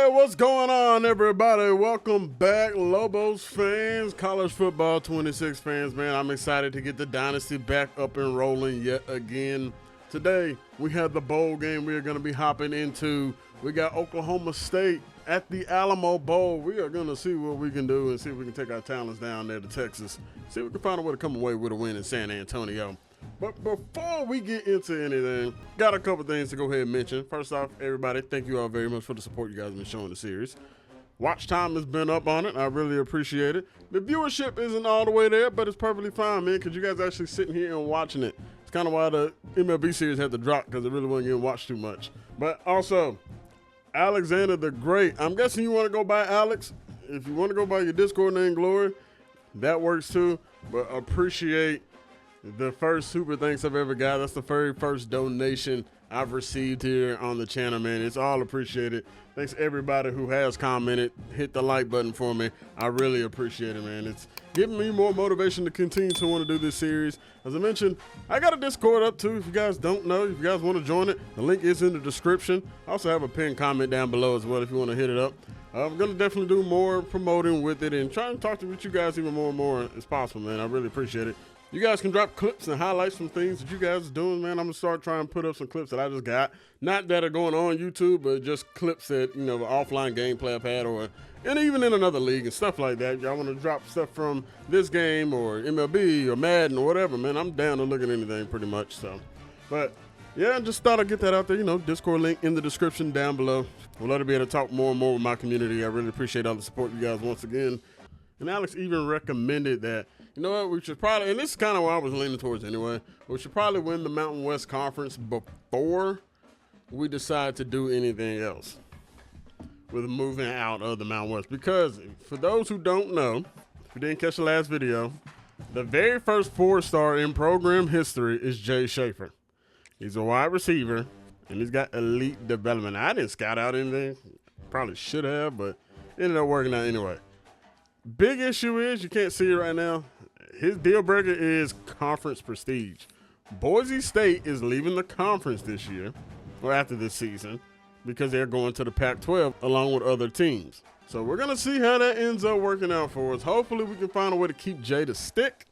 Hey, what's going on, everybody? Welcome back, Lobos fans, college football 26 fans, man. I'm excited to get the Dynasty back up and rolling yet again. Today, we have the bowl game we are going to be hopping into. We got Oklahoma State at the Alamo Bowl. We are going to see what we can do and see if we can take our talents down there to Texas. See if we can find a way to come away with a win in San Antonio. But before we get into anything, got a couple things to go ahead and mention. First off, everybody, thank you all very much for the support you guys have been showing the series. Watch time has been up on it. I really appreciate it. The viewership isn't all the way there, but it's perfectly fine, man, because you guys are actually sitting here and watching it. It's kind of why the MLB series had to drop, because it really wasn't getting watched too much. But also, Alexander the Great. I'm guessing you want to go by Alex. If you want to go by your Discord name, Glory, that works too. But appreciate the first super thanks I've ever got. That's the very first donation I've received here on the channel, man. It's all appreciated. Thanks everybody who has commented. Hit the like button for me. I really appreciate it, man. It's giving me more motivation to continue to want to do this series. As I mentioned, I got a Discord up too. If you guys don't know, if you guys want to join it, the link is in the description. I also have a pinned comment down below as well if you want to hit it up. I'm going to definitely do more promoting with it and try and talk to you guys even more and more as possible, man. I really appreciate it. You guys can drop clips and highlights from things that you guys are doing, man. I'm going to start trying to put up some clips that I just got. Not that are going on YouTube, but just clips that, you know, offline gameplay I've had and even in another league and stuff like that. Y'all want to drop stuff from this game or MLB or Madden or whatever, man. I'm down to look at anything pretty much, so. But, yeah, I just thought I'd get that out there. You know, Discord link in the description down below. We'll let it be able to talk more and more with my community. I really appreciate all the support you guys once again. And Alex even recommended that, you know what, we should probably, and this is kind of what I was leaning towards anyway, we should probably win the Mountain West Conference before we decide to do anything else with moving out of the Mountain West. Because for those who don't know, if you didn't catch the last video, the very first 4-star in program history is Jay Schaffer. He's a wide receiver, and he's got elite development. I didn't scout out anything. Probably should have, but it ended up working out anyway. Big issue is, you can't see it right now, his deal breaker is conference prestige. Boise State is leaving the conference this year, or after this season, because they're going to the Pac-12 along with other teams. So we're going to see how that ends up working out for us. Hopefully we can find a way to keep Jay to stick,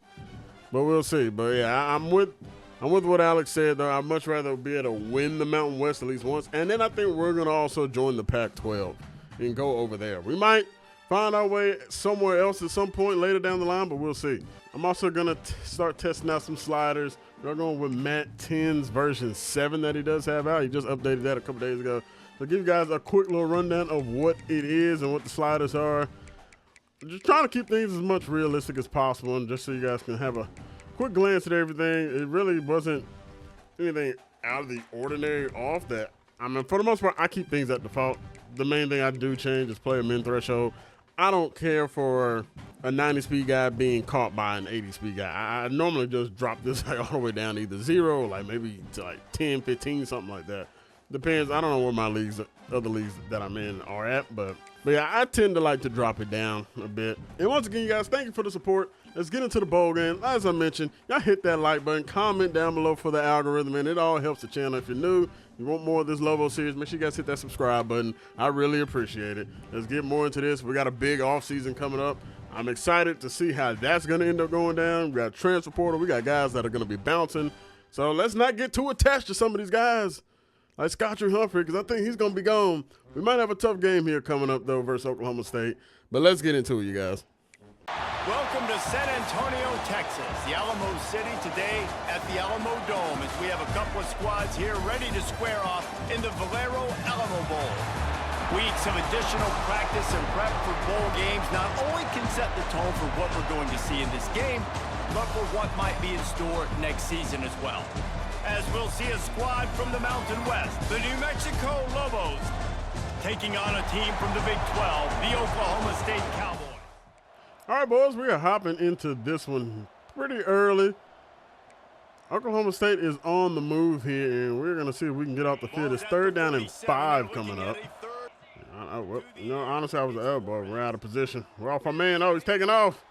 but we'll see. But yeah, I'm with what Alex said, though. I'd much rather be able to win the Mountain West at least once, and then I think we're going to also join the Pac-12 and go over there. We might find our way somewhere else at some point later down the line, but we'll see. I'm also going to start testing out some sliders. We're going with Matt 10's version 7 that he does have out. He just updated that a couple days ago. So give you guys a quick little rundown of what it is and what the sliders are. Just trying to keep things as much realistic as possible, and just so you guys can have a quick glance at everything. It really wasn't anything out of the ordinary off that. I mean, for the most part, I keep things at default. The main thing I do change is player min threshold. I don't care for a 90-speed guy being caught by an 80-speed guy. I normally just drop this like all the way down to either 0, like maybe to like 10, 15, something like that. Depends. I don't know where my other leagues that I'm in are at, but yeah, I tend to like to drop it down a bit. And once again, you guys, thank you for the support. Let's get into the bowl game. As I mentioned, y'all hit that like button, comment down below for the algorithm, and it all helps the channel. If you're new, you want more of this Lobo series, make sure you guys hit that subscribe button. I really appreciate it. Let's get more into this. We got a big offseason coming up. I'm excited to see how that's going to end up going down. We got a transfer portal. We got guys that are going to be bouncing. So let's not get too attached to some of these guys like Scotty Humphrey, because I think he's going to be gone. We might have a tough game here coming up, though, versus Oklahoma State. But let's get into it, you guys. Welcome to San Antonio, Texas, the Alamo City today at the Alamo Dome, as we have a couple of squads here ready to square off in the Valero Alamo Bowl. Weeks of additional practice and prep for bowl games not only can set the tone for what we're going to see in this game, but for what might be in store next season as well. As we'll see a squad from the Mountain West, the New Mexico Lobos, taking on a team from the Big 12, the Oklahoma State Cowboys. All right, boys, we are hopping into this one pretty early. Oklahoma State is on the move here, and we're going to see if we can get off the field. It's 3rd down and 5 coming up. You know, honestly, I was an elbow. We're out of position. We're off our man. Oh, he's taking off.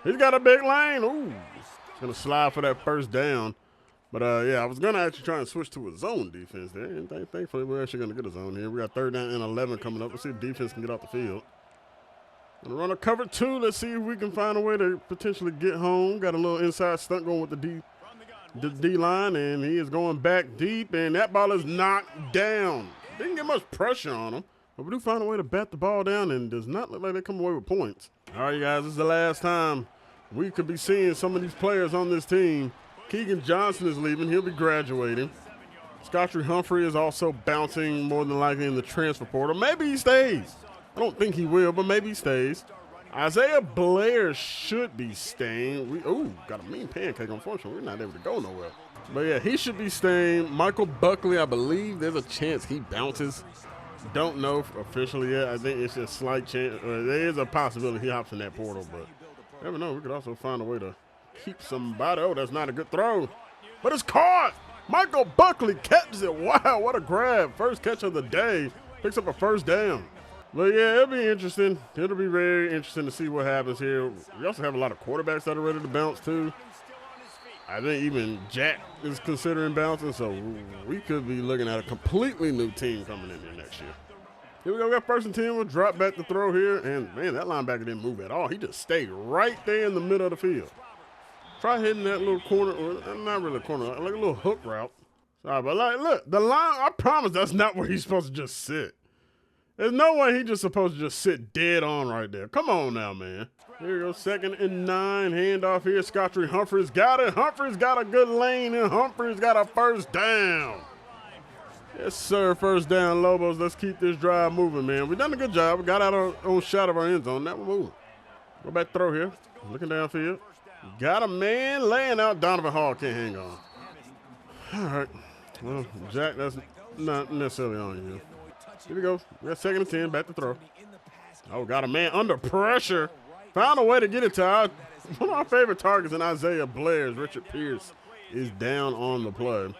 He's got a big lane. Ooh, he's going to slide for that 1st down. But, yeah, I was going to actually try and switch to a zone defense there. And thankfully, we're actually going to get a zone here. We got 3rd down and 11 coming up. Let's see if defense can get off the field. Gonna run a cover 2. Let's see if we can find a way to potentially get home. Got a little inside stunt going with the D line, and he is going back deep, and that ball is knocked down. Didn't get much pressure on him, but we do find a way to bat the ball down, and does not look like they come away with points. All right, you guys, this is the last time we could be seeing some of these players on this team. Keegan Johnson is leaving. He'll be graduating. Scotty Humphrey is also bouncing more than likely in the transfer portal. Maybe he stays. I don't think he will, but maybe he stays. Isaiah Blair should be staying. Got a mean pancake. Unfortunately, we're not able to go nowhere. But, yeah, he should be staying. Michael Buckley, I believe there's a chance he bounces. Don't know officially yet. I think it's just a slight chance. There is a possibility he hops in that portal, but never know. We could also find a way to keep somebody. Oh, that's not a good throw. But it's caught. Michael Buckley catches it. Wow, what a grab. First catch of the day. Picks up a 1st down. But, yeah, it'll be interesting. It'll be very interesting to see what happens here. We also have a lot of quarterbacks that are ready to bounce, too. I think even Jack is considering bouncing, so we could be looking at a completely new team coming in here next year. Here we go. We got 1st and 10. We'll drop back to throw here. And, man, that linebacker didn't move at all. He just stayed right there in the middle of the field. Try hitting that little corner, or not really a corner, like a little hook route. Sorry, but, like, look, the line, I promise that's not where he's supposed to just sit. There's no way he's just supposed to just sit dead on right there. Come on now, man. Here we go, 2nd and 9. Handoff here. Scotty Humphreys got it. Humphreys got a good lane, and Humphreys got a 1st down. Yes, sir. 1st down, Lobos. Let's keep this drive moving, man. We've done a good job. We got out our own shot of our end zone. Now we're moving. Go back throw here. Looking downfield. Got a man laying out. Donovan Hall can't hang on. All right. Well, Jack, that's not necessarily on you. Here we go. We got 2nd and 10. Back to throw. Oh, got a man under pressure. Found a way to get it to one of our favorite targets in Isaiah Blair's. Richard Pierce is down on the play.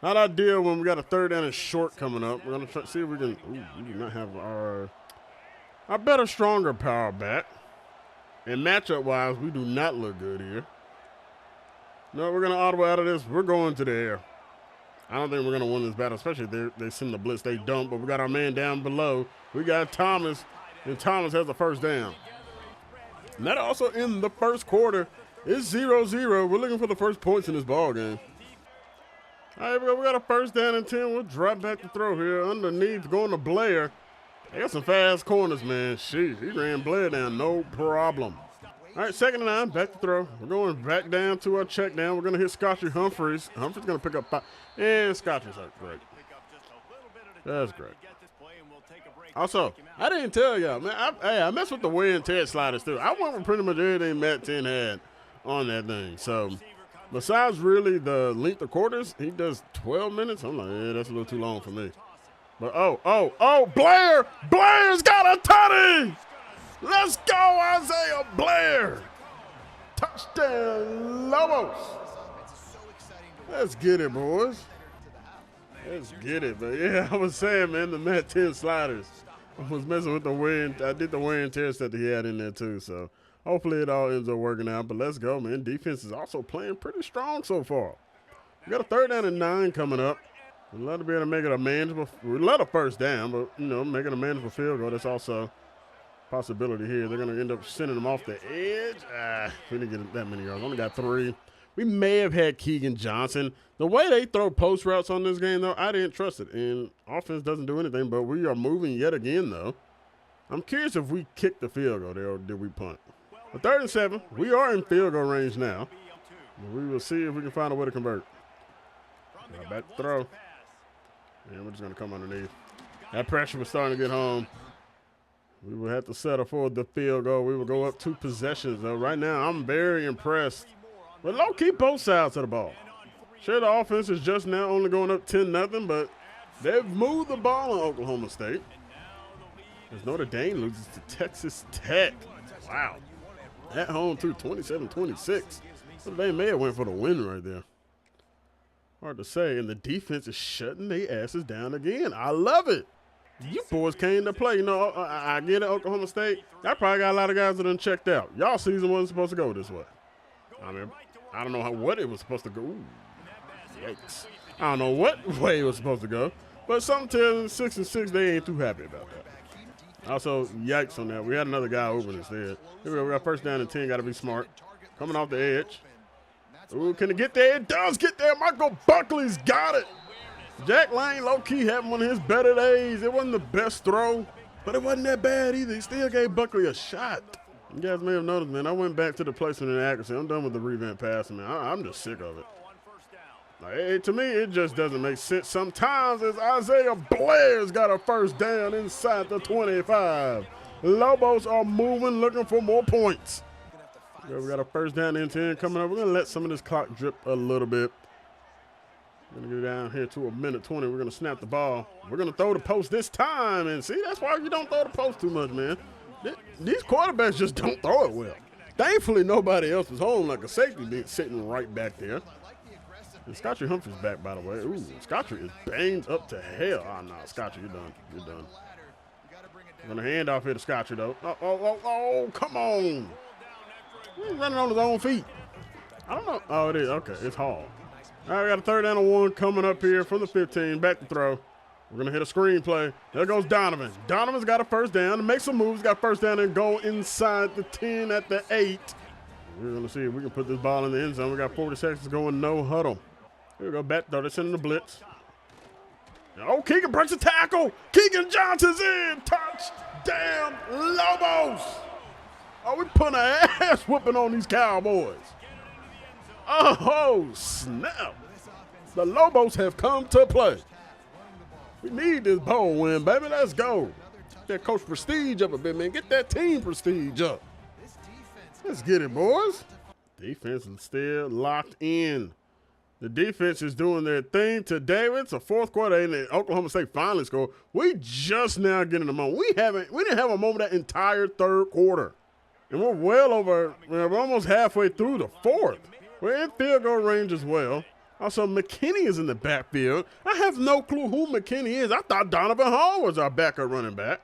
Not ideal when we got a 3rd down and short coming up. We're going to try to see if we can. We do not have our better, stronger power back. And matchup-wise, we do not look good here. No, we're going to audible out of this. We're going to the air. I don't think we're going to win this battle, especially if they send the blitz. They don't, but we got our man down below. We got Thomas, and Thomas has the 1st down. And that also in the 1st quarter is 0-0. We're looking for the first points in this ball game. All right, we got a 1st down and 10. We'll drop back to throw here. Underneath, going to Blair. They got some fast corners, man. Sheesh, he ran Blair down, no problem. All right, 2nd and 9, back to throw. We're going back down to our check down. We're going to hit Scotty Humphreys. Humphreys going to pick up 5. And Scotty's great. That's great. Also, I didn't tell y'all, man. I messed with the wear and tear sliders, too. I went with pretty much everything Matt 10 had on that thing. So, besides really the length of quarters, he does 12 minutes. I'm like, yeah, that's a little too long for me. But, Blair! Blair's got a tutty! Let's go, Isaiah Blair! Touchdown, Lobos! Let's get it, boys. Let's get it. But, yeah, I was saying, man, the Matt 10 sliders. I was messing with the wear and I did the wear and tear stuff that he had in there, too. So, hopefully it all ends up working out. But let's go, man. Defense is also playing pretty strong so far. We got a 3rd down and 9 coming up. We'd love to be able to make it a manageable. We'd love a 1st down, but, making a manageable field goal, that's also possibility here. They're going to end up sending them off the edge. We didn't get that many yards. Only got 3. We may have had Keegan Johnson. The way they throw post routes on this game, though, I didn't trust it. And offense doesn't do anything, but we are moving yet again, though. I'm curious if we kicked the field goal there or did we punt. But 3rd and 7, we are in field goal range now. We will see if we can find a way to convert. Back to throw. And we're just going to come underneath. That pressure was starting to get home. We will have to settle for the field goal. We will go up 2 possessions, though. Right now, I'm very impressed. But low-key both sides of the ball. Sure, the offense is just now only going up 10-0, but they've moved the ball in Oklahoma State. As Notre Dame loses to Texas Tech. Wow. At home, too, 27-26. Notre Dame may have went for the win right there. Hard to say. And the defense is shutting their asses down again. I love it. You boys came to play. I get it, Oklahoma State. I probably got a lot of guys that done checked out. Y'all season wasn't supposed to go this way. I mean, I don't know what it was supposed to go. Ooh. Yikes. I don't know what way it was supposed to go, but something tells them 6 and 6, they ain't too happy about that. Also, yikes on that. We had another guy open instead. Here we go. We got first down and 10. Got to be smart. Coming off the edge. Ooh, can it get there? It does get there. Michael Buckley's got it. Jack Lane, low-key, having one of his better days. It wasn't the best throw, but it wasn't that bad either. He still gave Buckley a shot. You guys may have noticed, man, I went back to the placement and accuracy. I'm done with the revamp passing, man. I'm just sick of it. Like, to me, it just doesn't make sense sometimes as Isaiah Blair's got a first down inside the 25. Lobos are moving, looking for more points. Yeah, we got a first down and 10 coming up. We're going to let some of this clock drip a little bit. We're going to get down here to a minute 20. We're going to snap the ball. We're going to throw the post this time. And see, that's why you don't throw the post too much, man. These quarterbacks just don't throw it well. Thankfully, nobody else was home, like a safety being sitting right back there. And Scotty Humphrey's back, by the way. Ooh, Scotty is banged up to hell. Oh, no, Scotty, you're done. You're done. I'm going to hand off here to Scotty, though. Oh, come on. He's running on his own feet. I don't know. Oh, it is. Okay, it's Hall. All right, we got a third down and 1 coming up here from the 15. Back to throw. We're going to hit a screen play. There goes Donovan. Donovan's got a first down. Make some moves. Got first down and go inside the 10 at the 8. We're going to see if we can put this ball in the end zone. We got 40 seconds to go and no huddle. Here we go. Back throw. They're sending the blitz. Oh, Keegan breaks a tackle. Keegan Johnson's in. Touchdown, Lobos. Oh, we putting an ass whooping on these Cowboys. Oh, snap. The Lobos have come to play. We need this bowl win, baby. Let's go. Get that coach prestige up a bit, man. Get that team prestige up. Let's get it, boys. Defense is still locked in. The defense is doing their thing today. It's a fourth quarter, and Oklahoma State finally scored. We just now getting a moment. We didn't have a moment that entire third quarter. And we're well over, we're almost halfway through the fourth. We're in field goal range as well. Also, McKinney is in the backfield. I have no clue who McKinney is. I thought Donovan Hall was our backup running back,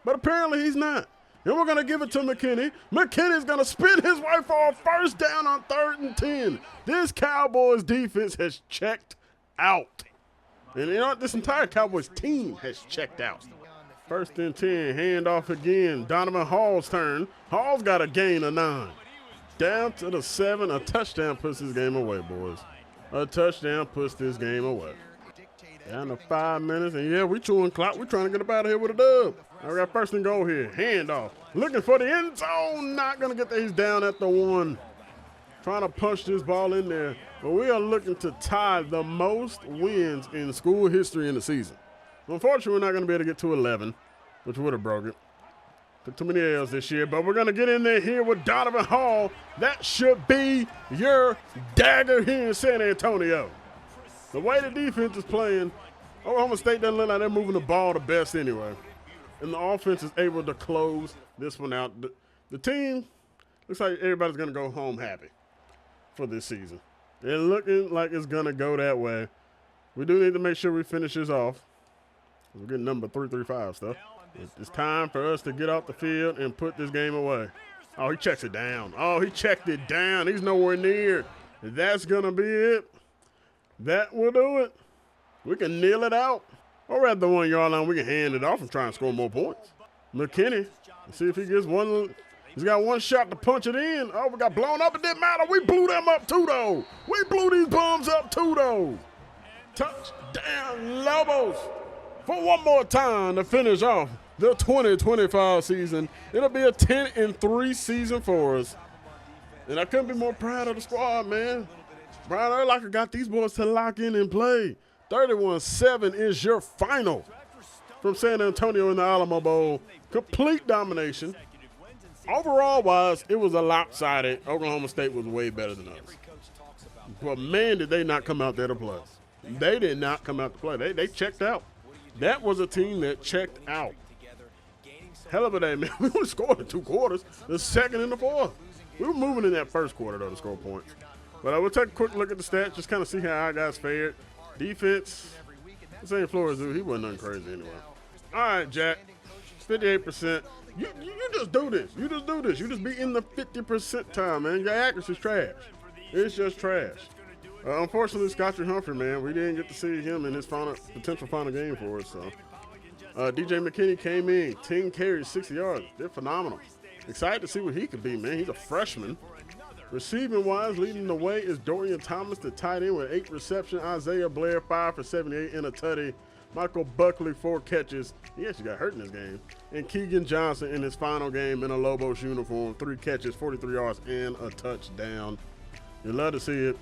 but apparently he's not. And we're going to give it to McKinney. McKinney's going to spin his way for a first down on 3rd and 10. This Cowboys defense has checked out. And you know what? This entire Cowboys team has checked out. 1st and 10, handoff again. Donovan Hall's turn. Hall's got a gain of 9. Down to the 7. A touchdown puts this game away, boys. A touchdown puts this game away. Down to 5 minutes, and yeah, we chewing clock. We're trying to get up out of here with a dub. I got 1st and goal here. Handoff. Looking for the end zone. Not going to get there. He's down at the 1. Trying to punch this ball in there. But we are looking to tie the most wins in school history in the season. Unfortunately, we're not going to be able to get to 11, which would have broke it. Took too many L's this year, but we're going to get in there here with Donovan Hall. That should be your dagger here in San Antonio. The way the defense is playing, Oklahoma State doesn't look like they're moving the ball the best anyway. And the offense is able to close this one out. The team looks like everybody's going to go home happy for this season. They're looking like it's going to go that way. We do need to make sure we finish this off. We're getting number 335 stuff. It's time for us to get off the field and put this game away. Oh, he checks it down. Oh, he checked it down. He's nowhere near. That's going to be it. That will do it. We can kneel it out. Or at the 1 yard line, we can hand it off and try and score more points. McKinney, let's see if he gets one. He's got one shot to punch it in. Oh, we got blown up. It didn't matter. We blew them up too, though. We blew these bums up too, though. Touchdown, Lobos. For one more time to finish off the 2025 season. It'll be a 10-3 season for us. And I couldn't be more proud of the squad, man. Brian Urlacher got these boys to lock in and play. 31-7 is your final from San Antonio in the Alamo Bowl. Complete domination. Overall-wise, it was a lopsided. Oklahoma State was way better than us. But, man, did they not come out there to play. They did not come out to play. They checked out. That was a team that checked out. Hell of a day, man. We only scored in 2 quarters, the second and the fourth. We were moving in that first quarter, though, to score points. But I will take a quick look at the stats, just kind of see how our guys fared. Defense, this ain't Flores, dude. He wasn't nothing crazy anyway. All right, Jack, 58%. You just do this. You just do this. You just be in the 50% time, man. Your accuracy's trash. It's just trash. Unfortunately, Scotty Humphrey, man, we didn't get to see him in his potential final game for us. So, DJ McKinney came in, 10 carries, 60 yards. They're phenomenal. Excited to see what he could be, man. He's a freshman. Receiving-wise, leading the way is Dorian Thomas, the tight end, with 8 receptions. Isaiah Blair, 5 for 78 and a tutty. Michael Buckley, 4 catches. He actually got hurt in this game. And Keegan Johnson in his final game in a Lobos uniform, 3 catches, 43 yards, and a touchdown. You love to see it.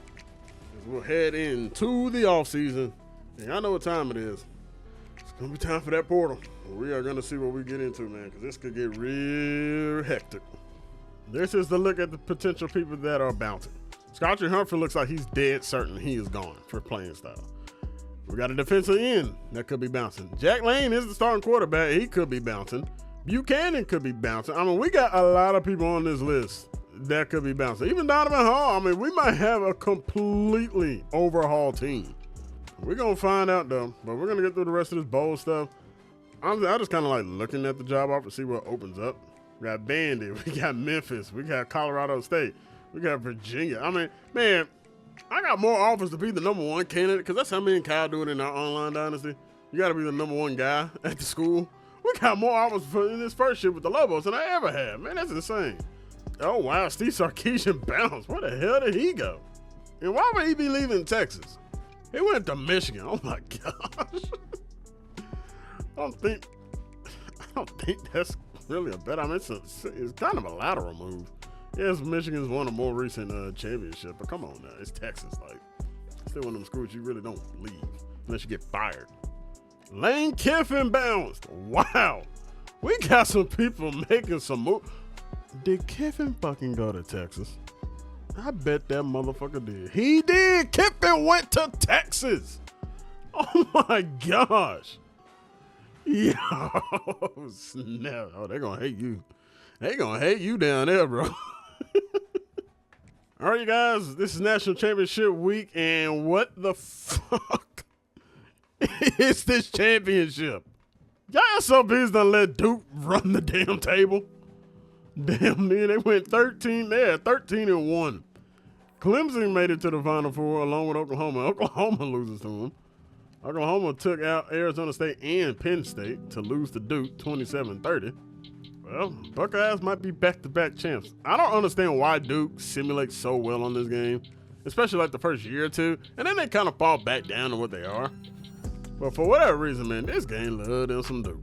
As we'll head into the offseason. And I know what time it is. It's going to be time for that portal. We are going to see what we get into, man, because this could get real hectic. This is the look at the potential people that are bouncing. Scotty Humphrey looks like he's dead certain he is gone for playing style. We got a defensive end that could be bouncing. Jack Lane is the starting quarterback. He could be bouncing. Buchanan could be bouncing. I mean, we got a lot of people on this list that could be bouncing. Even Donovan Hall. I mean, we might have a completely overhauled team. We're going to find out, though. But we're going to get through the rest of this bowl stuff. I'm just kind of like looking at the job offer to see what opens up. We got Bandit. We got Memphis. We got Colorado State. We got Virginia. I mean, man, I got more offers to be the number 1 candidate because that's how me and Kyle do it in our online dynasty. You got to be the number 1 guy at the school. We got more offers for this first year with the Lobos than I ever had. Man, that's insane. Oh, wow. Steve Sarkisian bounced. Where the hell did he go? And why would he be leaving Texas? He went to Michigan. Oh, my gosh. I don't think that's really a bet. I mean, it's kind of a lateral move. Yes, Michigan's won a more recent championship, but come on now. It's Texas. Like, still one of them schools you really don't leave unless you get fired. Lane Kiffin bounced. Wow. We got some people making some moves. Did Kiffin fucking go to Texas? I bet that motherfucker did. He did. Kiffin went to Texas. Oh, my gosh. Yo, snap. Oh, they're going to hate you. They're going to hate you down there, bro. All right, you guys, this is National Championship Week, and what the fuck is this championship? Y'all SOBs done let Duke run the damn table. Damn, man, they went 13. They had 13-1. Clemson made it to the Final Four along with Oklahoma. Oklahoma loses to them. Oklahoma took out Arizona State and Penn State to lose to Duke 27-30. Well, Buckeyes might be back-to-back champs. I don't understand why Duke simulates so well on this game, especially like the first year or two, and then they kind of fall back down to what they are. But for whatever reason, man, this game loved them some Duke.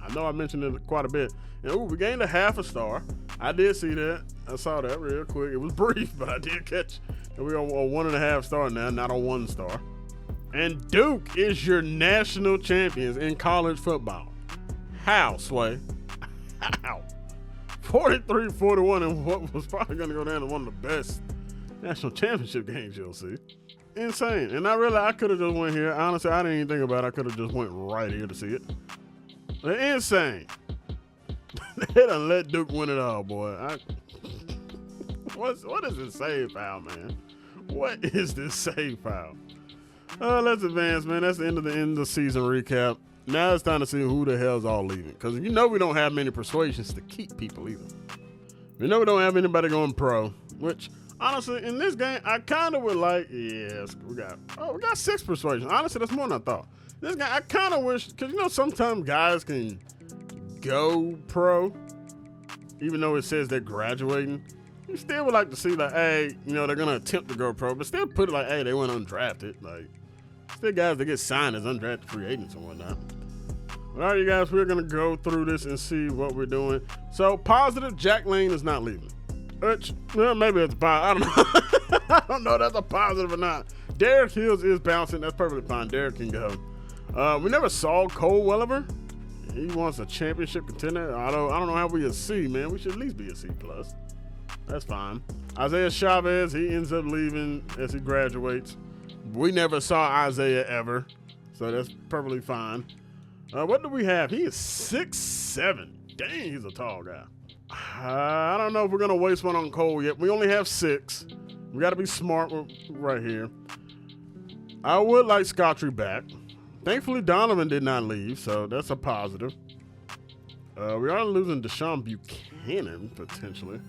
I know I mentioned it quite a bit. And we gained a half a star. I did see that. I saw that real quick. It was brief, but I did catch. And we're on a 1.5 star now, not a 1 star. And Duke is your national champions in college football. How, Sway? How? 43-41 in what was probably going to go down to one of the best national championship games you'll see. Insane. And I could have just went here. Honestly, I didn't even think about it. I could have just went right here to see it. But insane. They done let Duke win it all, boy. What is this save foul, man? What is this save foul? Let's advance, man. That's the end of the season recap. Now it's time to see who the hell's all leaving. Because you know we don't have many persuasions to keep people either. We know we don't have anybody going pro. Which, honestly, in this game, I kind of would like, yes, we got 6 persuasions. Honestly, that's more than I thought. This guy, I kind of wish, because you know sometimes guys can go pro, even though it says they're graduating. You still would like to see, like, hey, you know, they're going to attempt to go pro, but still put it like, hey, they went undrafted. Like, still guys that get signed as undrafted free agents and whatnot. All right, you guys, we're going to go through this and see what we're doing. So, positive, Jack Lane is not leaving. Which, well, maybe that's a positive. I don't know. I don't know if that's a positive or not. Derek Hills is bouncing. That's perfectly fine. Derek can go. We never saw Cole Welliver. He wants a championship contender. I don't know how we a C, man. We should at least be a C+. That's fine. Isaiah Chavez, he ends up leaving as he graduates. We never saw Isaiah ever, so that's perfectly fine. What do we have? He is 6'7". Dang, he's a tall guy. I don't know if we're going to waste one on Cole yet. We only have 6. We got to be smart right here. I would like Scotty back. Thankfully, Donovan did not leave, so that's a positive. We are losing Deshaun Buchanan, potentially.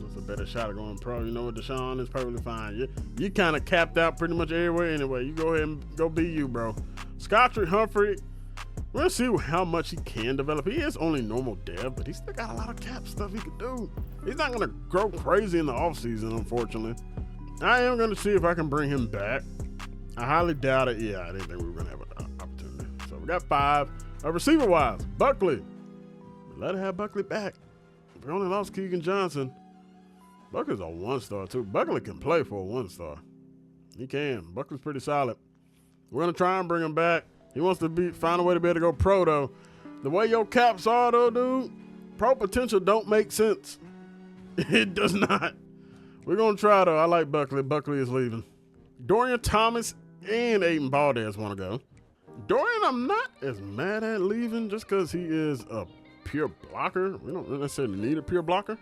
Let's a better shot of going pro. You know what, Deshaun is perfectly fine. You kind of capped out pretty much everywhere anyway. You go ahead and go be you, bro. Scotty Humphrey, we're going to see how much he can develop. He is only normal dev, but he's still got a lot of cap stuff he can do. He's not going to grow crazy in the offseason, unfortunately. I am going to see if I can bring him back. I highly doubt it. Yeah, I didn't think we were going to have an opportunity. So we got 5. Receiver-wise, Buckley. Let it have Buckley back. We only lost Keegan Johnson. Buckley's a 1-star, too. Buckley can play for a 1-star. He can. Buckley's pretty solid. We're going to try and bring him back. He wants to find a way to be able to go pro, though. The way your caps are, though, dude, pro potential don't make sense. It does not. We're going to try, though. I like Buckley. Buckley is leaving. Dorian Thomas and Aiden Valdez want to go. Dorian, I'm not as mad at leaving just because he is a pure blocker. We don't necessarily need a pure blocker.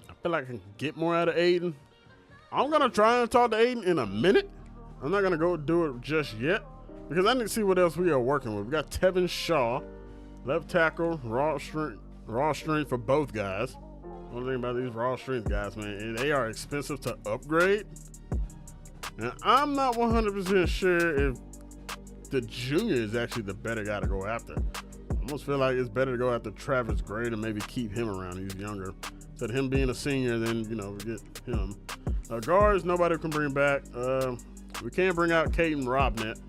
I feel like I can get more out of Aiden. I'm going to try and talk to Aiden in a minute. I'm not going to go do it just yet because I need to see what else we are working with. We got Tevin Shaw, left tackle, raw strength for both guys. One thing about these raw strength guys, man, they are expensive to upgrade. And I'm not 100% sure if the junior is actually the better guy to go after. I almost feel like it's better to go after Travis Gray and maybe keep him around. He's younger. Instead of him being a senior, then, you know, we get him. Guards, nobody can bring back. We can bring out Caden Robnett,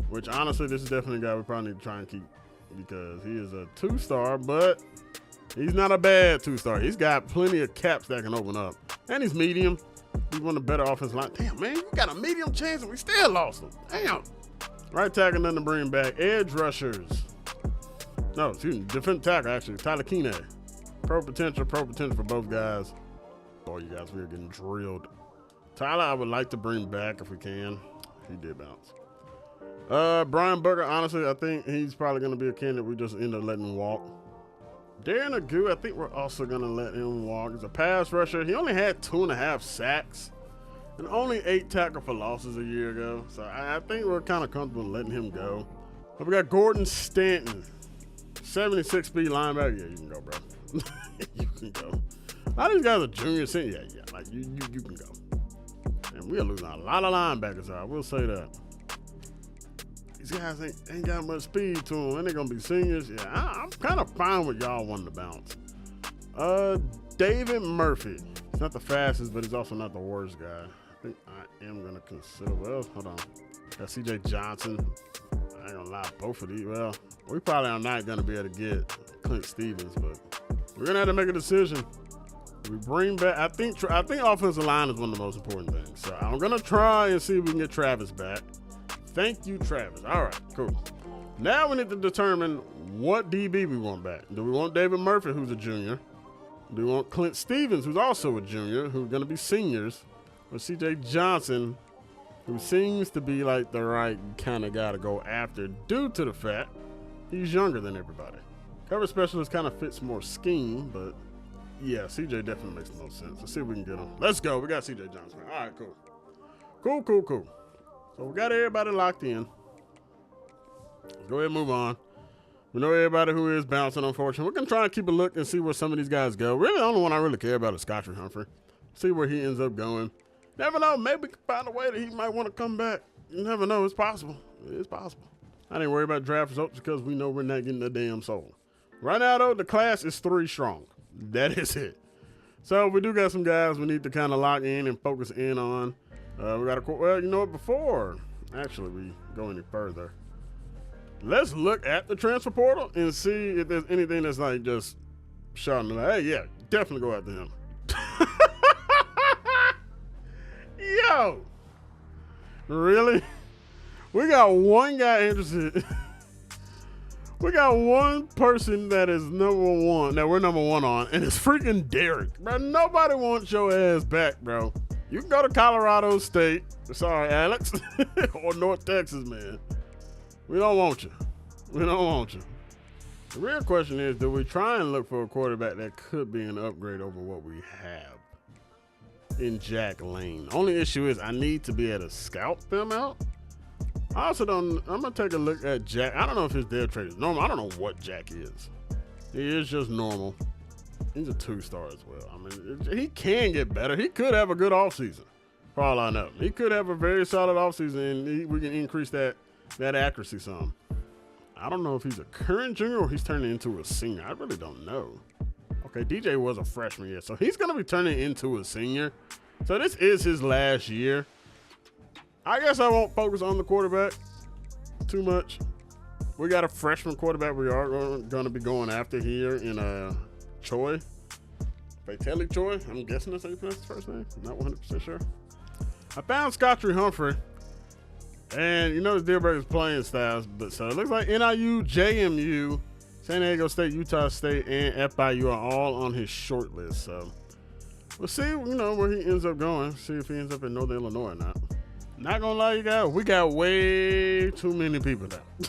which honestly, this is definitely a guy we probably need to try and keep because he is a 2-star, but he's not a bad 2-star. He's got plenty of caps that can open up. And he's medium. He's one of the better offensive line. Damn, man, you got a medium chance and we still lost him. Damn. Right tackle, nothing to bring back. Edge rushers. No, excuse me. Defensive tackle, actually. Tyler Keeney. Pro potential for both guys. Boy, you guys, we are getting drilled. Tyler, I would like to bring back if we can. He did bounce. Brian Booker, honestly, I think he's probably going to be a candidate we just end up letting him walk. Darren Agu, I think we're also going to let him walk. He's a pass rusher. He only had 2.5 sacks and only 8 tackle for losses a year ago. So I think we're kind of comfortable letting him go. But we got Gordon Stanton, 76 speed linebacker. Yeah, you can go, bro. You can go. A lot of these guys are junior, senior. Yeah, like you can go. And we are losing a lot of linebackers. I will say that. These guys ain't got much speed to them, and they're gonna be seniors. Yeah, I'm kind of fine with y'all wanting to bounce. David Murphy. He's not the fastest, but he's also not the worst guy. I think I am gonna consider. Well, hold on. Got C.J. Johnson. I ain't gonna lie, both of these. Well, we probably are not gonna be able to get Clint Stevens, but we're gonna have to make a decision. We bring back. I think offensive line is one of the most important things. So I'm gonna try and see if we can get Travis back. Thank you, Travis. All right, cool. Now we need to determine what DB we want back. Do we want David Murphy, who's a junior? Do we want Clint Stevens, who's also a junior, who's going to be seniors? Or C.J. Johnson, who seems to be like the right kind of guy to go after due to the fact he's younger than everybody. Cover specialist kind of fits more scheme, but yeah, C.J. definitely makes the most sense. Let's see if we can get him. Let's go. We got C.J. Johnson. All right, cool. Cool. So we got everybody locked in. Go ahead and move on. We know everybody who is bouncing, unfortunately. We're going to try and keep a look and see where some of these guys go. Really, the only one I really care about is Scotty Humphrey. See where he ends up going. Never know. Maybe we can find a way that he might want to come back. You never know. It's possible. It is possible. I didn't worry about draft results because we know we're not getting a damn soul. Right now, though, the class is 3 strong. That is it. So we do got some guys we need to kind of lock in and focus in on. We got well, you know what, before actually we go any further, let's look at the transfer portal and see if there's anything that's like just shouting like, hey, yeah, definitely go after him. Yo, really? We got one guy interested. We got one person that is number 1, that we're number 1 on, and it's freaking Derek. Bro, nobody wants your ass back, bro. You can go to Colorado State. Sorry, Alex. Or North Texas, man. We don't want you. We don't want you. The real question is, do we try and look for a quarterback that could be an upgrade over what we have in Jack Lane? Only issue is I need to be able to scout them out. I also don't, I'm going to take a look at Jack. I don't know if his dev trade is normal. I don't know what Jack is. He is just normal. He's a 2-star as well. I mean, he can get better. He could have a good offseason, for all I know. He could have a very solid offseason, and we can increase that accuracy some. I don't know if he's a current junior or he's turning into a senior. I really don't know. Okay, DJ was a freshman yet, so he's going to be turning into a senior. So this is his last year. I guess I won't focus on the quarterback too much. We got a freshman quarterback we are going to be going after here in Choi. Bateli Choi. I'm guessing that's how you pronounce his first name. I'm not 100% sure. I found Scottrey Humphrey. And you know his Dealbreaker's playing styles. But so it looks like NIU, JMU, San Diego State, Utah State, and FIU are all on his short list. So we'll see, where he ends up going. See if he ends up in Northern Illinois or not. Not gonna lie, you guys, we got way too many people now.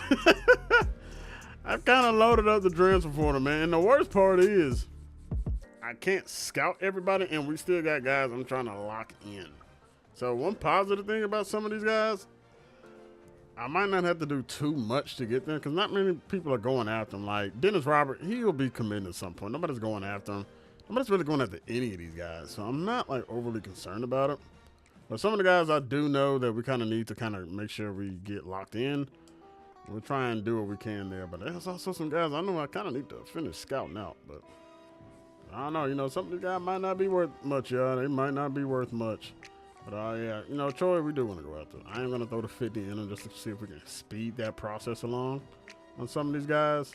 I've kind of loaded up the transfer portal, man. And the worst part is I can't scout everybody, and we still got guys I'm trying to lock in. So one positive thing about some of these guys, I might not have to do too much to get them because not many people are going after him. Like Dennis Robert, he'll be committed at some point. Nobody's going after him. Nobody's really going after any of these guys. So I'm not like overly concerned about it. But some of the guys I do know that we kind of need to kind of make sure we get locked in. We'll try and do what we can there. But there's also some guys I know I kind of need to finish scouting out. But I don't know. Some of these guys might not be worth much, y'all. They might not be worth much. But yeah, Troy, we do want to go after. I am going to throw the 50 in them just to see if we can speed that process along on some of these guys.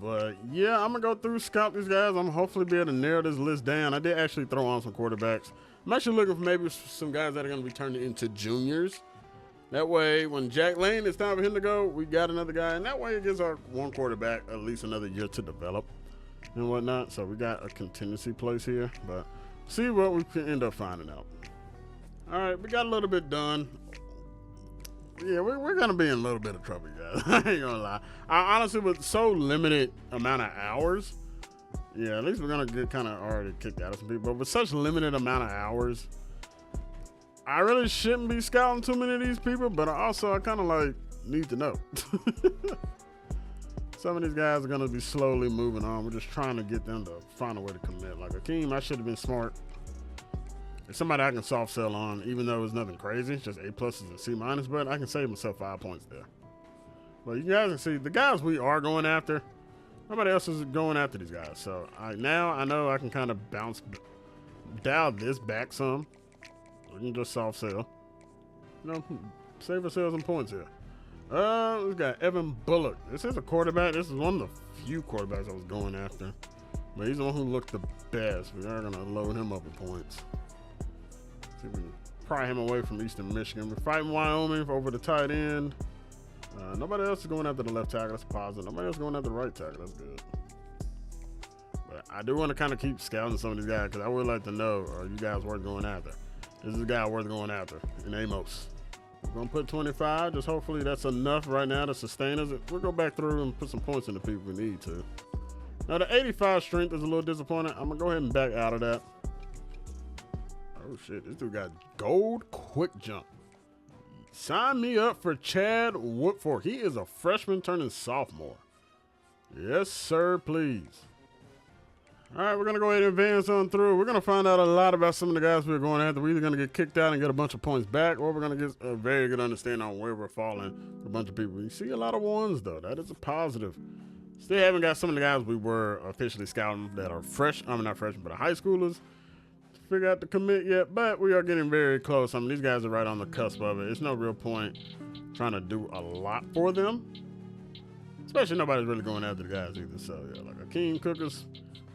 But yeah, I'm going to go through, scout these guys. I'm hopefully be able to narrow this list down. I did actually throw on some quarterbacks. I'm actually looking for maybe some guys that are going to be turned into juniors. That way, when Jack Lane, it's time for him to go, we got another guy. And that way it gives our one quarterback at least another year to develop and whatnot. So we got a contingency place here. But see what we can end up finding out. All right, we got a little bit done. Yeah, we're going to be in a little bit of trouble, guys. I ain't going to lie. I honestly, with so limited amount of hours, yeah, at least we're going to get kind of already kicked out of some people. But with such limited amount of hours, I really shouldn't be scouting too many of these people, but I kind of like need to know. Some of these guys are going to be slowly moving on. We're just trying to get them to find a way to commit. Like Akeem, I should have been smart. It's somebody I can soft sell on, even though it's nothing crazy. It's just A+ and C-, but I can save myself 5 points there. But you guys can see the guys we are going after, nobody else is going after these guys. So now I know I can kind of dial this back some. We can just soft sell. Save ourselves some points here. We got Evan Bullock. This is a quarterback. This is one of the few quarterbacks I was going after. But he's the one who looked the best. We are going to load him up with points. See if we can pry him away from Eastern Michigan. We're fighting Wyoming over the tight end. Nobody else is going after the left tackle. That's positive. Nobody else is going after the right tackle. That's good. But I do want to kind of keep scouting some of these guys because I would like to know, are you guys worth going after? This is a guy worth going after in Amos. We're going to put 25. Just hopefully that's enough right now to sustain us. We'll go back through and put some points in the people we need to. Now, the 85 strength is a little disappointing. I'm going to go ahead and back out of that. Oh, shit. This dude got gold quick jump. Sign me up for Chad Woodfork. He is a freshman turning sophomore. Yes, sir, please. All right, we're going to go ahead and advance on through. We're going to find out a lot about some of the guys we're going after. We're either going to get kicked out and get a bunch of points back, or we're going to get a very good understanding on where we're falling for a bunch of people. You see a lot of ones, though. That is a positive. Still haven't got some of the guys we were officially scouting that are not freshmen, but are high schoolers. Figure out the commit yet, but we are getting very close. I mean, these guys are right on the cusp of it. It's no real point trying to do a lot for them, especially nobody's really going after the guys either. So yeah, like Akeem Cookers,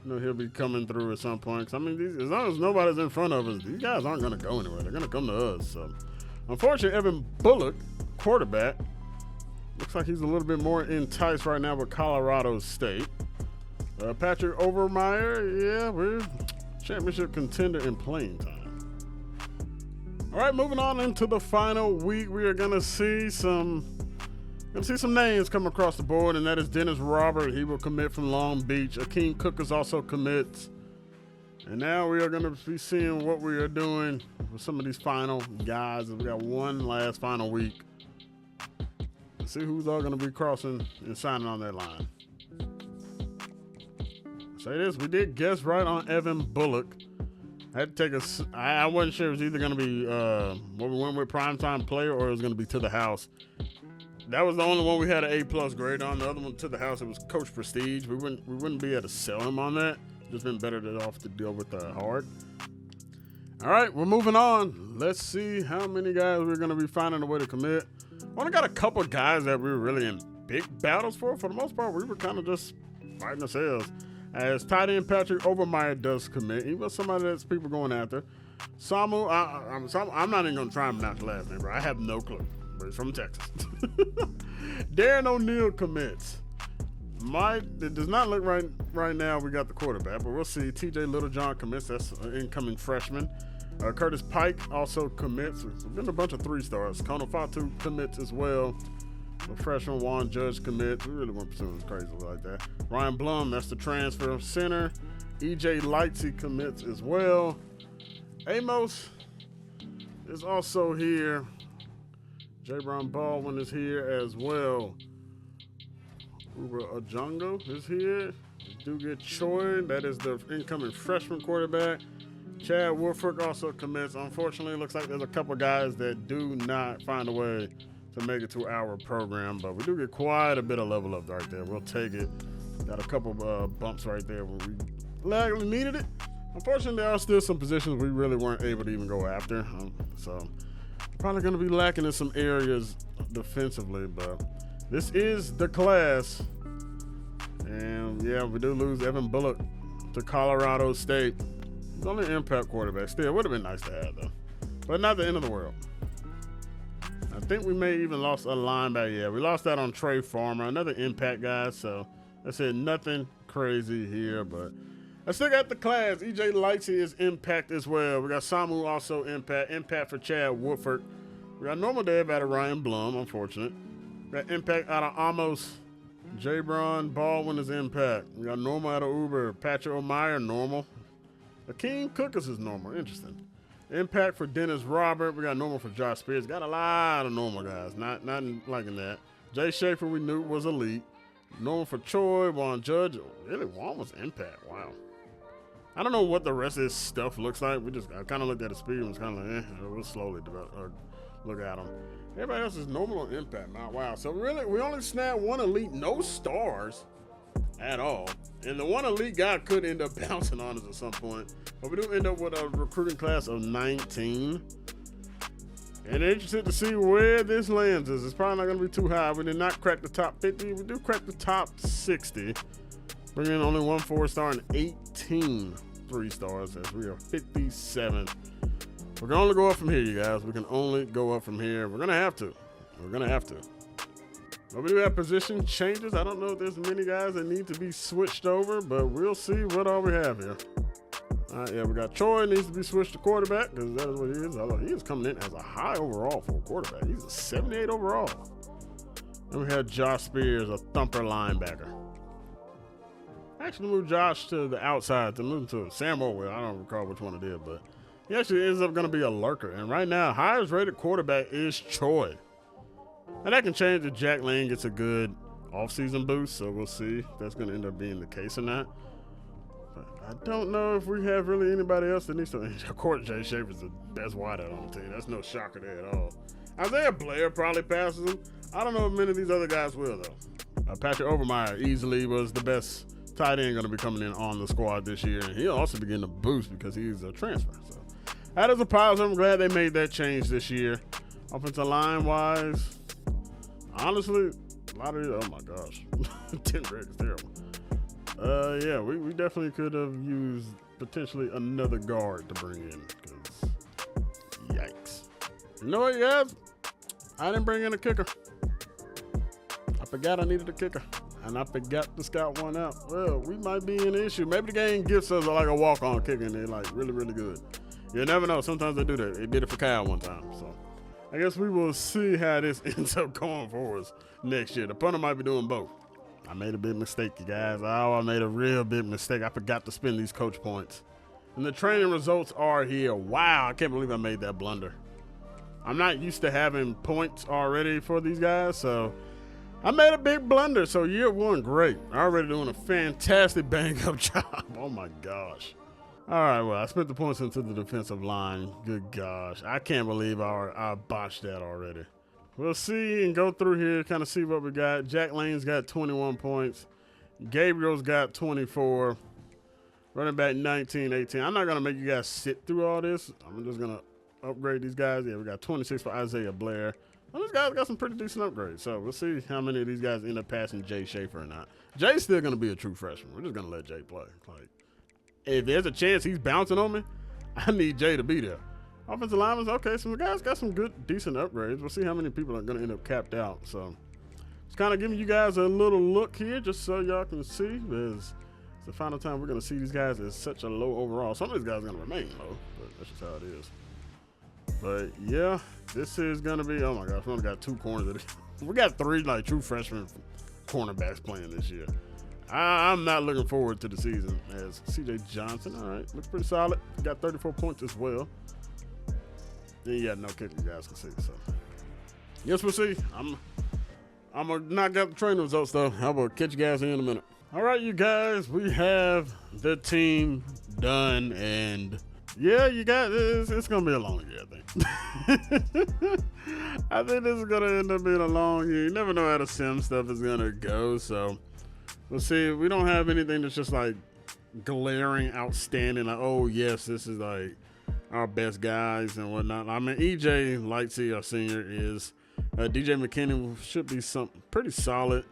he'll be coming through at some point. Cause I mean, as long as nobody's in front of us, these guys aren't going to go anywhere. They're going to come to us. So unfortunately, Evan Bullock, quarterback, looks like he's a little bit more enticed right now with Colorado State. Patrick Overmeyer, yeah, we're championship contender in playing time. All right, moving on into the final week, we are gonna see some names come across the board, and that is Dennis Robert. He will commit from Long Beach. Akeem Cookers also commits. And now we are gonna be seeing what we are doing with some of these final guys. We got one last final week. Let's see who's all gonna be crossing and signing on that line. say this, we did guess right on Evan Bullock. I had to take I wasn't sure it was either going to be what we went with primetime player or it was going to be to the house. That was the only one we had an A+ grade on. The other one to the house, it was Coach Prestige. We wouldn't be able to sell him on that. Just been better off to deal with the hard. All right, we're moving on. Let's see how many guys we're going to be finding a way to commit. Only got a couple of guys that we were really in big battles for. For the most part, we were kind of just fighting ourselves. As tight end Patrick Overmeyer does commit. He was somebody that's people going after. Samu, I'm not even going to try and pronounce the last name, bro. I have no clue. But he's from Texas. Darren O'Neal commits. It does not look right now. We got the quarterback, but we'll see. TJ Littlejohn commits. That's an incoming freshman. Curtis Pike also commits. There's been a bunch of 3-stars. Kono Fatu commits as well. The freshman Juan Judge commits. We really weren't pursuing crazy like that. Ryan Blum, that's the transfer center. EJ Lightsey commits as well. Amos is also here. J. Brown Baldwin is here as well. Uber Ajongo is here. We do get Choi. That is the incoming freshman quarterback. Chad Woodford also commits. Unfortunately, it looks like there's a couple guys that do not find a way to make it to our program, but we do get quite a bit of level up right there. We'll take it. Got a couple bumps right there where we needed it. Unfortunately, there are still some positions we really weren't able to even go after. So probably going to be lacking in some areas defensively, but this is the class. And yeah, we do lose Evan Bullock to Colorado State. He's only an impact quarterback. Still, would have been nice to have though, but not the end of the world. I think we may even lost a linebacker. Yeah, we lost that on Trey Farmer, another impact guy. So I said nothing crazy here, but I still got the class. EJ Lightsey is impact as well. We got Samu also impact. Impact for Chad Woodford. We got normal Dave out of Ryan Blum, unfortunate. We got impact out of Amos. J. Brown Baldwin is impact. We got normal out of Uber. Patrick O'Meyer, normal. Akeem Cookers is normal. Interesting. Impact for Dennis Robert. We got normal for Josh Spears. Got a lot of normal guys. Not liking that. Jay Schaefer we knew was elite. Normal for Choi. Juan Judge. Really, Juan was impact. Wow. I don't know what the rest of this stuff looks like. I kind of looked at the speed and was kind of like, we'll slowly look at them. Everybody else is normal on impact. Now, wow. So really, we only snagged one elite, no stars at all. And the one elite guy could end up bouncing on us at some point. But we do end up with a recruiting class of 19. And interested to see where this lands us. It's probably not going to be too high. We did not crack the top 50. We do crack the top 60. Bringing in only 1 4-star and 18 3-stars as we are 57. We can only go up from here, you guys. We can only go up from here. We're going to have to. But we do have position changes. I don't know if there's many guys that need to be switched over, but we'll see what all we have here. All right, yeah, we got Choi needs to be switched to quarterback because that is what he is. Although he is coming in as a high overall for a quarterback. He's a 78 overall. Then we have Josh Spears, a thumper linebacker. I actually moved Josh to the outside to move to Sam Orwell. I don't recall which one it is, but he actually ends up going to be a lurker. And right now, highest rated quarterback is Choi. And that can change if Jack Lane gets a good offseason boost, so we'll see if that's going to end up being the case or not. But I don't know if we have really anybody else that needs to. Of course, Jay Schaefer's the best wideout on the team. That's no shocker there at all. Isaiah Blair probably passes him. I don't know if many of these other guys will, though. Patrick Overmeyer easily was the best tight end going to be coming in on the squad this year. And he'll also be getting a boost because he's a transfer. So that is a positive. I'm glad they made that change this year. Offensive line-wise, honestly, a lot of these, oh my gosh. 10 red is terrible. Yeah, we definitely could have used potentially another guard to bring in. Because, yikes. You know what, guys? I didn't bring in a kicker. I forgot I needed a kicker. And I forgot to scout one out. Well, we might be in an issue. Maybe the game gives us like a walk-on kicker and they're like really, really good. You never know. Sometimes they do that. They did it for Kyle one time. So I guess we will see how this ends up going for us next year. The punter might be doing both. I made a big mistake, you guys. Oh, I made a real big mistake. I forgot to spend these coach points. And the training results are here. Wow, I can't believe I made that blunder. I'm not used to having points already for these guys, so I made a big blunder, so year one, great. Already doing a fantastic bang-up job. Oh, my gosh. All right, well, I spent the points into the defensive line. Good gosh. I can't believe I botched that already. We'll see and go through here, kind of see what we got. Jack Lane's got 21 points. Gabriel's got 24. Running back 19, 18. I'm not going to make you guys sit through all this. I'm just going to upgrade these guys. Yeah, we got 26 for Isaiah Blair. Well, these guys got some pretty decent upgrades. So we'll see how many of these guys end up passing Jay Schaffer or not. Jay's still going to be a true freshman. We're just going to let Jay play. Like, if there's a chance he's bouncing on me, I need Jay to be there. Offensive linemen, okay, so the guys got some good, decent upgrades. We'll see how many people are going to end up capped out. So just kind of giving you guys a little look here just so y'all can see. Because it's the final time we're going to see these guys as such a low overall. Some of these guys are going to remain low, but that's just how it is. But yeah, this is going to be, oh my gosh, we only got 2 corners. We got 3 like true freshman cornerbacks playing this year. I'm not looking forward to the season as CJ Johnson. All right, looks pretty solid. He got 34 points as well. And he got no kick, you guys can see. So yes, we'll see. I'm going to knock out the training results though. I'm going to catch you guys in a minute. All right, you guys, we have the team done, and yeah, you guys, it's going to be a long year, I think. I think this is going to end up being a long year. You never know how the sim stuff is going to go, so we'll see. We don't have anything that's just like glaring, outstanding, like, oh, yes, this is like our best guys and whatnot. I mean, EJ Lightsey, our senior, is DJ McKinney should be something pretty solid.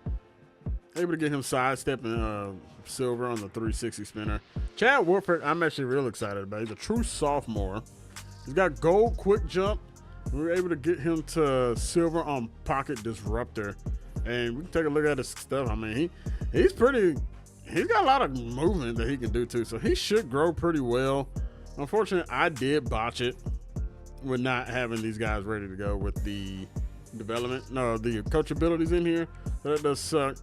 Able to get him sidestepping silver on the 360 spinner. Chad Warford, I'm actually real excited about. He's a true sophomore. He's got gold quick jump. We were able to get him to silver on pocket disruptor. And we can take a look at his stuff. I mean, he's got a lot of movement that he can do too. So he should grow pretty well. Unfortunately, I did botch it with not having these guys ready to go with the development. No, the coach abilities in here. So that does suck.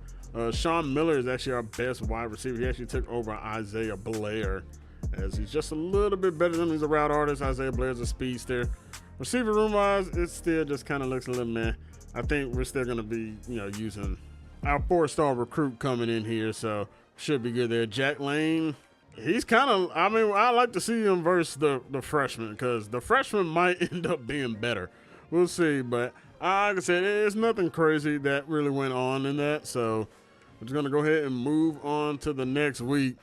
Sean Miller is actually our best wide receiver. He actually took over Isaiah Blair as he's just a little bit better than him. He's a route artist. Isaiah Blair's a speedster. Receiver room wise, it still just kind of looks a little meh. I think we're still going to be, using our 4-star recruit coming in here, so should be good there. Jack Lane, he's kind of, I like to see him versus the freshman because the freshman might end up being better. We'll see, but like I said, there's nothing crazy that really went on in that, so we're just going to go ahead and move on to the next week.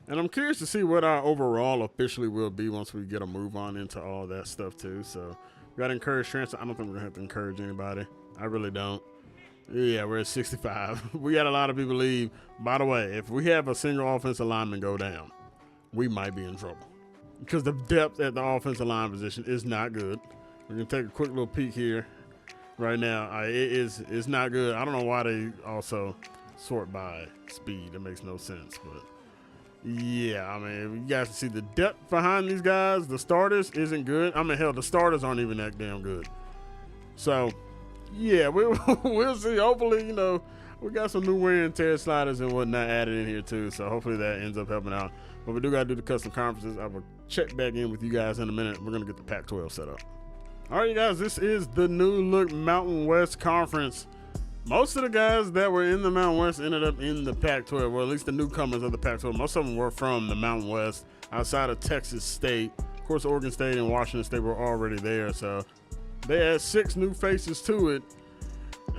And I'm curious to see what our overall officially will be once we get a move on into all that stuff too. So we got to encourage transfer. I don't think we're going to have to encourage anybody. I really don't. Yeah, we're at 65. We got a lot of people leave. By the way, if we have a single offensive lineman go down, we might be in trouble because the depth at the offensive line position is not good. We're going to take a quick little peek here right now. It's not good. I don't know why they also sort by speed. It makes no sense, but yeah, I mean, you guys can see the depth behind these guys. The starters isn't good. I mean, hell, the starters aren't even that damn good. So, yeah, we'll see. Hopefully, we got some new wear and tear sliders and whatnot added in here too. So hopefully that ends up helping out. But we do got to do the custom conferences. I will check back in with you guys in a minute. We're going to get the Pac-12 set up. All right, you guys, this is the new look Mountain West Conference. Most of the guys that were in the Mountain West ended up in the Pac-12, or at least the newcomers of the Pac-12. Most of them were from the Mountain West, outside of Texas State. Of course, Oregon State and Washington State were already there, so they had 6 new faces to it.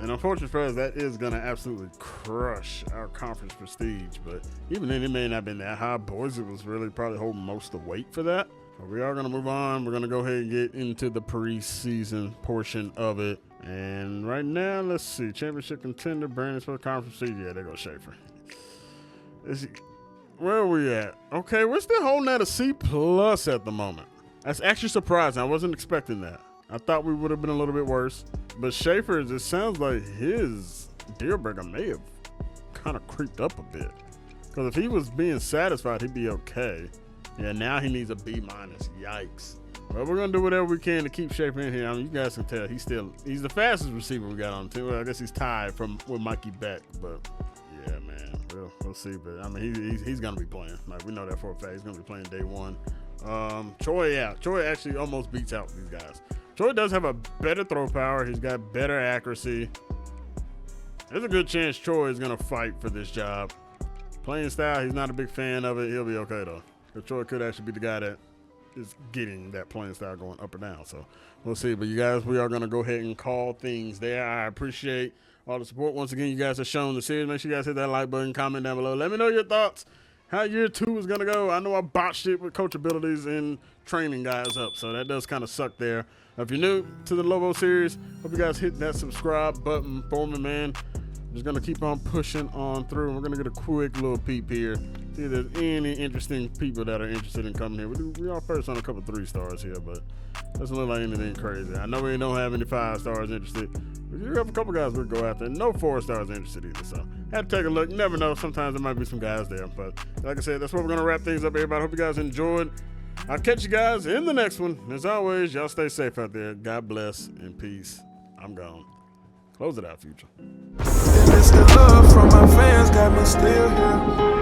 And unfortunately for us, that is going to absolutely crush our conference prestige. But even then, it may not have been that high. Boise was really probably holding most of the weight for that. But we are going to move on. We're going to go ahead and get into the preseason portion of it. And right now, let's see. Championship contender, Brandon for the conference seed. Yeah, there goes Schaffer. Where are we at? Okay, we're still holding at a C+ at the moment. That's actually surprising. I wasn't expecting that. I thought we would have been a little bit worse. But Schaffer, it sounds like his Dealbreaker may have kind of creeped up a bit. Because if he was being satisfied, he'd be okay. Yeah, now he needs a B-. Yikes. But we're going to do whatever we can to keep Schaffer in here. I mean, you guys can tell he's the fastest receiver we got on the team. Well, I guess he's tied with Mikey Beck. But, yeah, man, we'll see. But, I mean, he's going to be playing. Like, we know that for a fact. He's going to be playing day one. Troy actually almost beats out these guys. Troy does have a better throw power. He's got better accuracy. There's a good chance Troy is going to fight for this job. Playing style, he's not a big fan of it. He'll be okay, though. Because Troy could actually be the guy that is getting that playing style going up or down. So we'll see. But you guys, we are going to go ahead and call things there. I appreciate all the support. Once again, you guys have shown the series. Make sure you guys hit that like button, comment down below. Let me know your thoughts. How year 2 is going to go. I know I botched it with coach abilities and training guys up. So that does kind of suck there. If you're new to the Lobo series, hope you guys hit that subscribe button for me, man. I'm just going to keep on pushing on through. We're going to get a quick little peep here. See if there's any interesting people that are interested in coming here. We are first on a couple 3 stars here, but doesn't look like anything crazy. I know we don't have any 5 stars interested. We do have a couple guys we go after. No 4 stars interested either. So had to take a look. You never know. Sometimes there might be some guys there. But like I said, that's where we're going to wrap things up, everybody. Hope you guys enjoyed. I'll catch you guys in the next one. As always, y'all stay safe out there. God bless and peace. I'm gone. Close it out, Future. And it's the love from my fans got me still here.